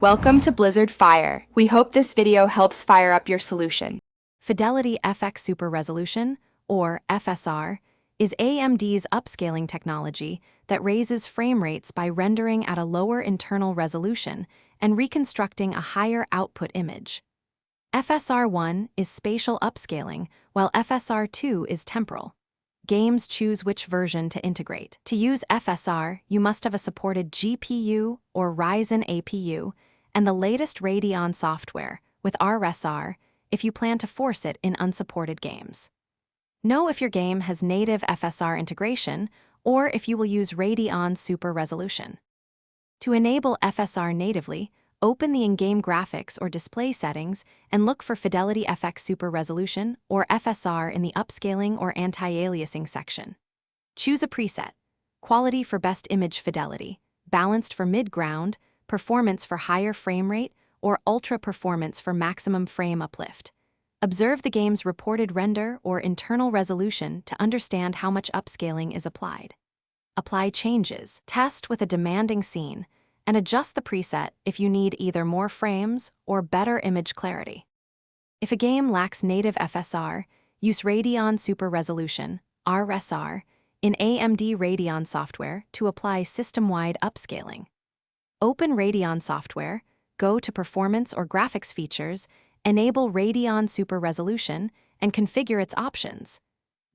Welcome to Blizzard Fire. We hope this video helps fire up your solution. FidelityFX Super Resolution, or FSR, is AMD's upscaling technology that raises frame rates by rendering at a lower internal resolution and reconstructing a higher output image. FSR1 is spatial upscaling, while FSR2 is temporal. Games choose which version to integrate. To use FSR, you must have a supported GPU or Ryzen APU and the latest Radeon software, with RSR, if you plan to force it in unsupported games. Know if your game has native FSR integration or if you will use Radeon Super Resolution. To enable FSR natively, open the in-game graphics or display settings and look for FidelityFX Super Resolution or FSR in the upscaling or anti-aliasing section. Choose a preset: quality for best image fidelity, balanced for mid-ground, performance for higher frame rate, or ultra performance for maximum frame uplift. Observe the game's reported render or internal resolution to understand how much upscaling is applied. Apply changes, test with a demanding scene, and adjust the preset if you need either more frames or better image clarity. If a game lacks native FSR, use Radeon Super Resolution, RSR, in AMD Radeon software to apply system-wide upscaling. Open Radeon software, go to Performance or Graphics Features, enable Radeon Super Resolution, and configure its options.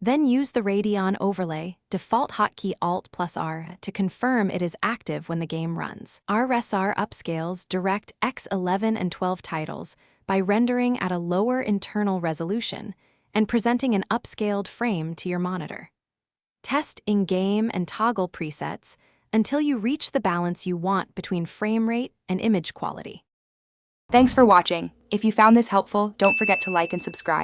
Then use the Radeon overlay, default hotkey Alt+R, to confirm it is active when the game runs. RSR upscales DirectX 11 and 12 titles by rendering at a lower internal resolution and presenting an upscaled frame to your monitor. Test in-game and toggle presets until you reach the balance you want between frame rate and image quality. Thanks for watching. If you found this helpful, don't forget to like and subscribe.